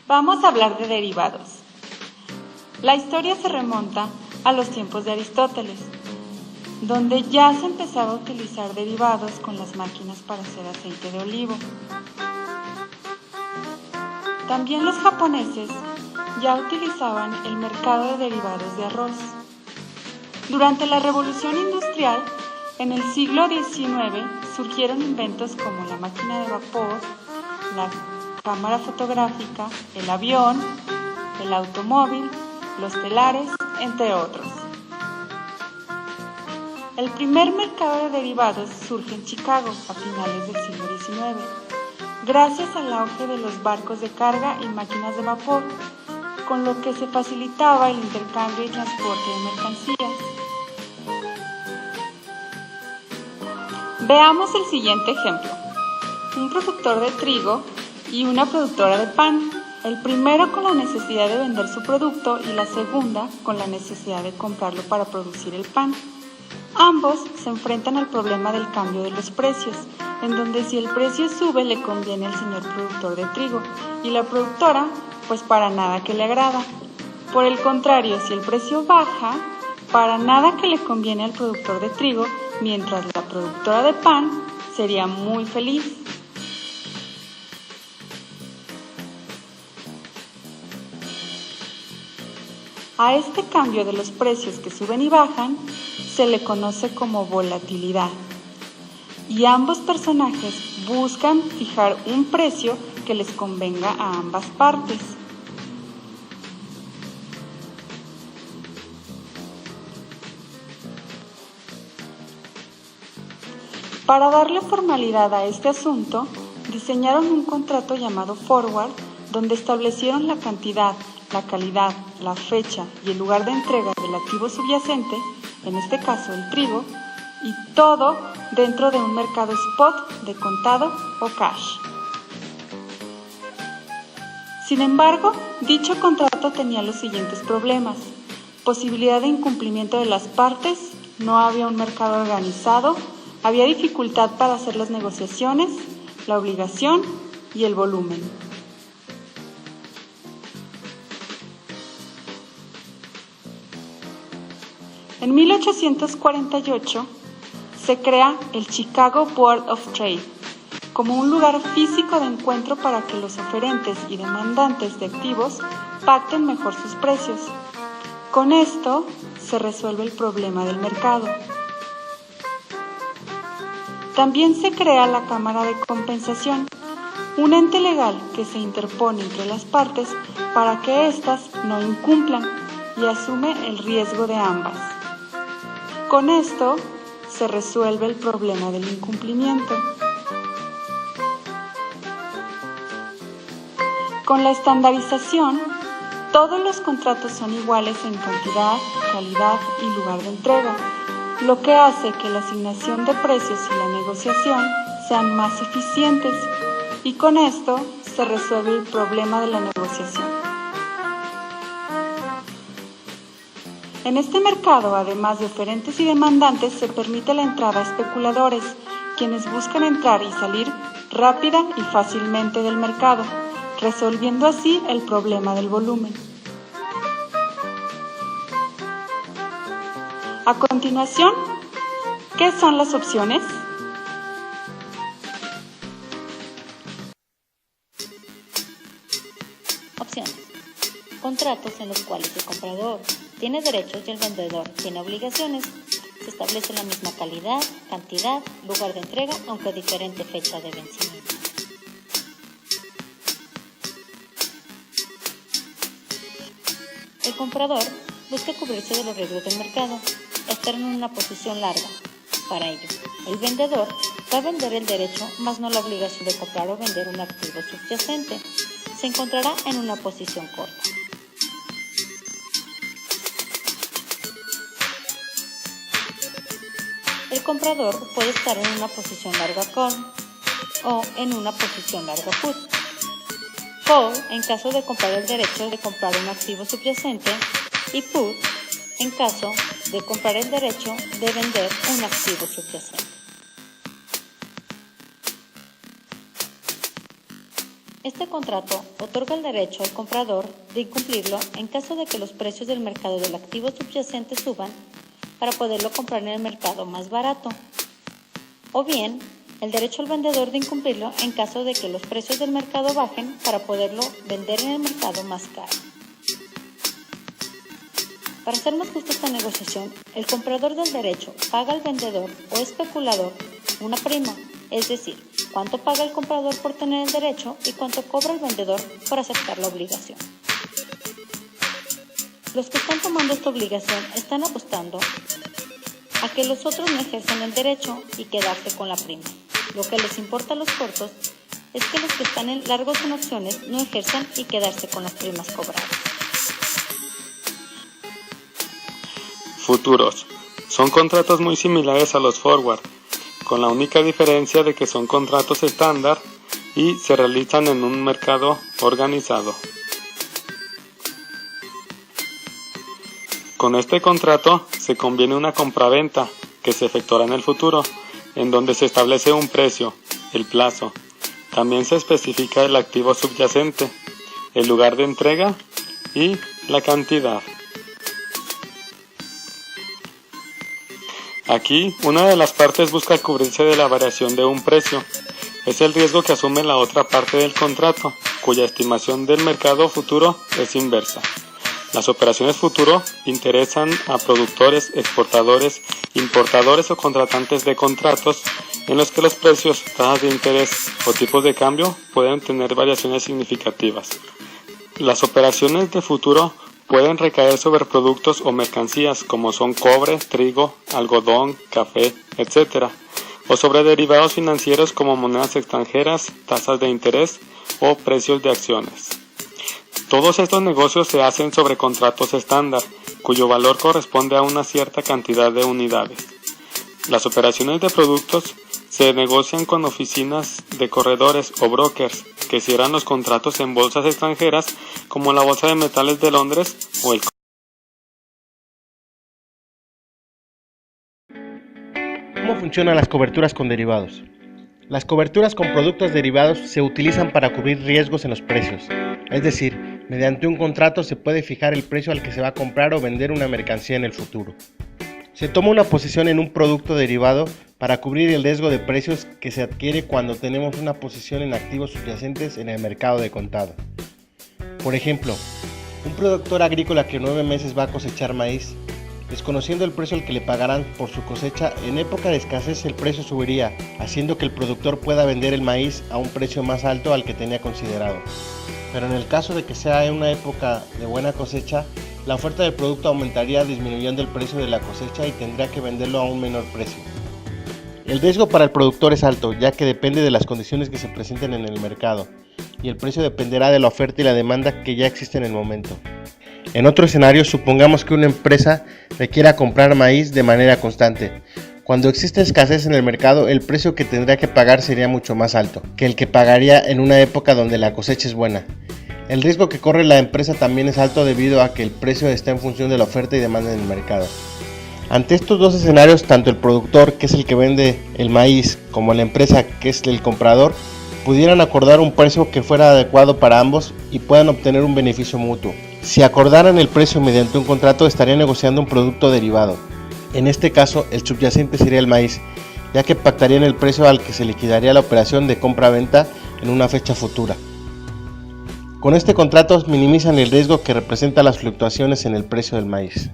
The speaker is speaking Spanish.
Vamos a hablar de derivados. La historia se remonta a los tiempos de Aristóteles, donde ya se empezaba a utilizar derivados con las máquinas para hacer aceite de olivo. También los japoneses ya utilizaban el mercado de derivados de arroz. Durante la Revolución Industrial, en el siglo XIX, surgieron inventos como la máquina de vapor, la cámara fotográfica, el avión, el automóvil, los telares, entre otros. El primer mercado de derivados surge en Chicago a finales del siglo XIX, gracias al auge de los barcos de carga y máquinas de vapor, con lo que se facilitaba el intercambio y transporte de mercancías. Veamos el siguiente ejemplo. Un productor de trigo y una productora de pan. El primero con la necesidad de vender su producto y la segunda con la necesidad de comprarlo para producir el pan. Ambos se enfrentan al problema del cambio de los precios, en donde si el precio sube le conviene al señor productor de trigo y la productora, pues para nada que le agrada. Por el contrario, si el precio baja, para nada que le conviene al productor de trigo, mientras la productora de pan sería muy feliz. A este cambio de los precios que suben y bajan se le conoce como volatilidad. Y ambos personajes buscan fijar un precio que les convenga a ambas partes. Para darle formalidad a este asunto, diseñaron un contrato llamado forward, donde establecieron la cantidad, la calidad, la fecha y el lugar de entrega del activo subyacente, en este caso el trigo, y todo dentro de un mercado spot de contado o cash. Sin embargo, dicho contrato tenía los siguientes problemas: posibilidad de incumplimiento de las partes, no había un mercado organizado, había dificultad para hacer las negociaciones, la obligación y el volumen. En 1848 se crea el Chicago Board of Trade como un lugar físico de encuentro para que los oferentes y demandantes de activos pacten mejor sus precios. Con esto se resuelve el problema del mercado. También se crea la Cámara de Compensación, un ente legal que se interpone entre las partes para que éstas no incumplan y asume el riesgo de ambas. Con esto se resuelve el problema del incumplimiento. Con la estandarización, todos los contratos son iguales en cantidad, calidad y lugar de entrega, lo que hace que la asignación de precios y la negociación sean más eficientes, y con esto se resuelve el problema de la negociación. En este mercado, además de oferentes y demandantes, se permite la entrada a especuladores, quienes buscan entrar y salir rápida y fácilmente del mercado, resolviendo así el problema del volumen. A continuación, ¿qué son las opciones? Opciones. Contratos en los cuales el comprador tiene derechos y el vendedor tiene obligaciones. Se establece la misma calidad, cantidad, lugar de entrega, aunque a diferente fecha de vencimiento. El comprador busca cubrirse de los riesgos del mercado, estar en una posición larga. Para ello, el vendedor va a vender el derecho, más no la obligación de comprar o vender un activo subyacente. Se encontrará en una posición corta. El comprador puede estar en una posición larga call o en una posición larga put. Call en caso de comprar el derecho de comprar un activo subyacente y put en caso de comprar el derecho de vender un activo subyacente. Este contrato otorga el derecho al comprador de incumplirlo en caso de que los precios del mercado del activo subyacente suban para poderlo comprar en el mercado más barato, o bien el derecho al vendedor de incumplirlo en caso de que los precios del mercado bajen para poderlo vender en el mercado más caro. Para hacer más justa esta negociación, el comprador del derecho paga al vendedor o especulador una prima, es decir, cuánto paga el comprador por tener el derecho y cuánto cobra el vendedor por aceptar la obligación. Los que están tomando esta obligación están apostando a que los otros no ejerzan el derecho y quedarse con la prima. Lo que les importa a los cortos es que los que están en largos en opciones no ejerzan y quedarse con las primas cobradas. Futuros. Son contratos muy similares a los forward, con la única diferencia de que son contratos estándar y se realizan en un mercado organizado. Con este contrato se conviene una compraventa que se efectuará en el futuro, en donde se establece un precio, el plazo. También se especifica el activo subyacente, el lugar de entrega y la cantidad. Aquí, una de las partes busca cubrirse de la variación de un precio. Es el riesgo que asume la otra parte del contrato, cuya estimación del mercado futuro es inversa. Las operaciones futuro interesan a productores, exportadores, importadores o contratantes de contratos en los que los precios, tasas de interés o tipos de cambio pueden tener variaciones significativas. Las operaciones de futuro pueden recaer sobre productos o mercancías como son cobre, trigo, algodón, café, etc. o sobre derivados financieros como monedas extranjeras, tasas de interés o precios de acciones. Todos estos negocios se hacen sobre contratos estándar, cuyo valor corresponde a una cierta cantidad de unidades. Las operaciones de productos se negocian con oficinas de corredores o brokers que cierran los contratos en bolsas extranjeras como la Bolsa de Metales de Londres o el. ¿Cómo funcionan las coberturas con derivados? Las coberturas con productos derivados se utilizan para cubrir riesgos en los precios, es decir, mediante un contrato se puede fijar el precio al que se va a comprar o vender una mercancía en el futuro. Se toma una posición en un producto derivado para cubrir el riesgo de precios que se adquiere cuando tenemos una posición en activos subyacentes en el mercado de contado. Por ejemplo, un productor agrícola que 9 meses va a cosechar maíz, desconociendo el precio al que le pagarán por su cosecha, en época de escasez el precio subiría, haciendo que el productor pueda vender el maíz a un precio más alto al que tenía considerado. Pero en el caso de que sea en una época de buena cosecha, la oferta del producto aumentaría disminuyendo el precio de la cosecha y tendría que venderlo a un menor precio. El riesgo para el productor es alto, ya que depende de las condiciones que se presenten en el mercado, y el precio dependerá de la oferta y la demanda que ya existe en el momento. En otro escenario, supongamos que una empresa requiera comprar maíz de manera constante. Cuando existe escasez en el mercado, el precio que tendría que pagar sería mucho más alto que el que pagaría en una época donde la cosecha es buena. El riesgo que corre la empresa también es alto debido a que el precio está en función de la oferta y demanda en el mercado. Ante estos dos escenarios, tanto el productor, que es el que vende el maíz, como la empresa, que es el comprador, pudieran acordar un precio que fuera adecuado para ambos y puedan obtener un beneficio mutuo. Si acordaran el precio mediante un contrato, estarían negociando un producto derivado. En este caso, el subyacente sería el maíz, ya que pactarían el precio al que se liquidaría la operación de compra-venta en una fecha futura. Con este contrato minimizan el riesgo que representan las fluctuaciones en el precio del maíz.